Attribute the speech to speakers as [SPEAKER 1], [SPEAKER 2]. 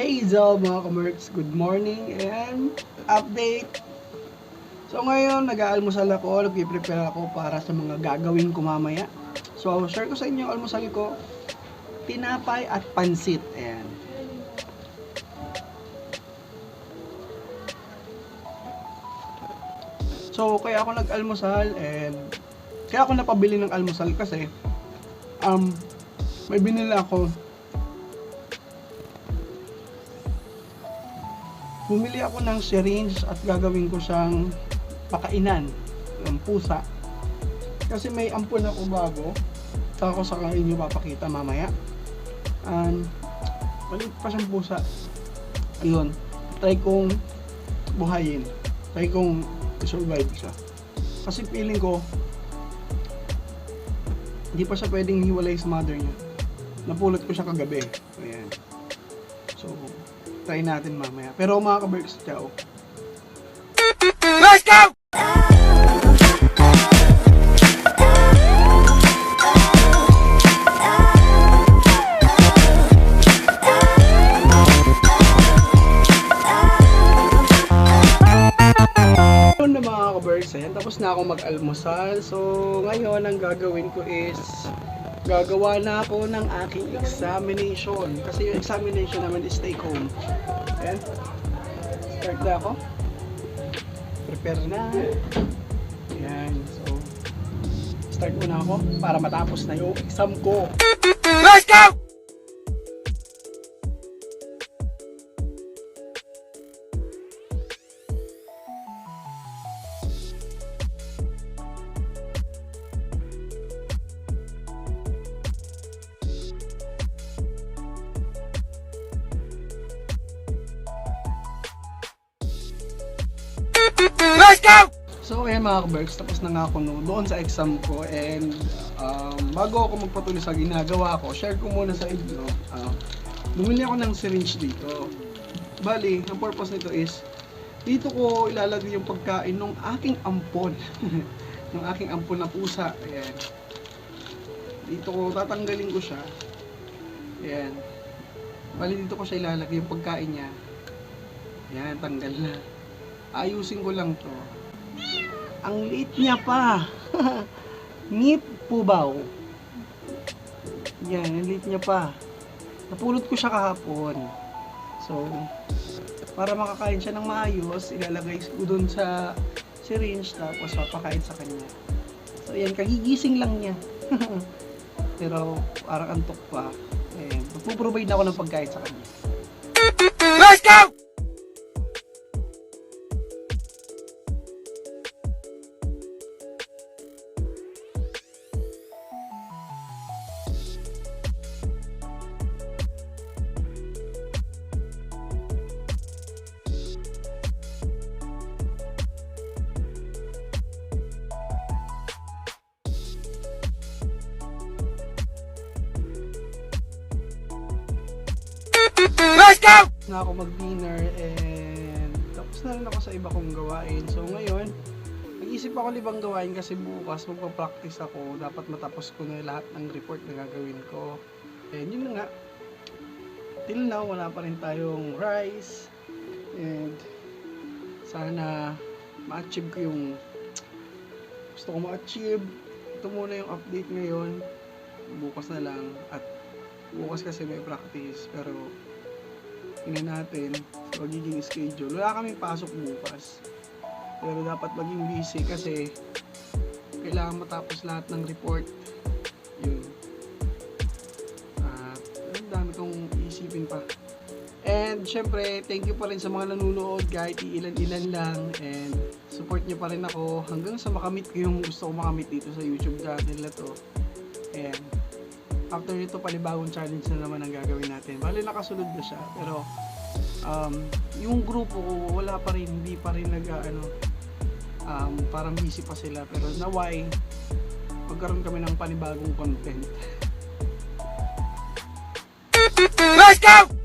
[SPEAKER 1] Hey Zal mga kamerks, good morning and update. So ngayon nag-aalmusal ako, nag-prepare ako para sa mga gagawin ko mamaya. So share ko sa inyo yung almusal ko, tinapay at pansit. Ayan. So kaya ako nag-almusal and kaya ako napabili ng almusal kasi may binili ako. Bumili ako ng syringe at gagawin ko siyang pakainan ng pusa. Kasi may ampon ako bago. Saka ko sa inyo papakita mamaya. And maliit pa siyang pusa. Ayun. Try kong buhayin. Try kong i-survive siya. Kasi feeling ko hindi pa siya pwedeng hiwalay sa mother niya. Napulot ko siya kagabi. Ayan. So try natin mamaya. Pero mga ka-Berks, ciao. Let's go! Yun na mga ka-Berks, ayan. Tapos na ako mag-almusal. So ngayon ang gagawin ko is gagawa na ako ng aking examination kasi yung examination naman is take home. Ayan. Start na ako. Prepare na. Ayan. So start muna ako para matapos na yung exam ko. Let's go! Let's go! So ayan mga ka-Berks, tapos na nga ako doon sa exam ko and bago ako magpatuloy sa ginagawa ko, share ko muna sa inyo. Bumili ako ng syringe dito. Bali, ang purpose nito is dito ko ilalagay yung pagkain ng aking ampon. Ng aking ampon na pusa. Ayan. Dito ko tatanggalin ko siya. Ayan. Bali dito ko siya ilalagay yung pagkain niya. Ayan, tanggal na. Ayusin ko lang to. Ang liit niya pa. Ngip pubaw. Yan, ang liit niya pa. Napulot ko siya kahapon. So, para makakain siya ng maayos, ilalagay ko dun sa syringe tapos papakain sa kanya. So, yan, kagigising lang niya. Pero, parang antok pa. Ayan, magpo-provide na ako ng pagkain sa kanya. Let's go! Let's go! Na ako mag-dinner and tapos na rin ako sa iba kong gawain. So ngayon, nag-isip ako libang gawain kasi bukas magpa-practice ako. Dapat matapos ko na lahat ng report na gagawin ko. And yun na nga. Till now, wala pa rin tayong rice. And sana ma-achieve ko yung gusto ko ma-achieve. Ito muna yung update ngayon. Bukas na lang. At bukas kasi may practice. Pero tingnan natin sa magiging schedule. Wala kaming pasok bukas. Pero dapat maging busy kasi kailangan matapos lahat ng report. Yun. At ang dami kong iisipin pa. And syempre, thank you pa rin sa mga nanonood kahit ilan-ilan lang. And support nyo pa rin ako hanggang sa makamit ko yung gusto ko makamit dito sa YouTube channel na to. And after nito, panibagong challenge na naman ang gagawin natin. Bali, nakasunod na siya. Pero, yung grupo ko, wala pa rin, hindi pa rin parang busy pa sila. Pero naway, magkaroon kami ng panibagong content. Let's go!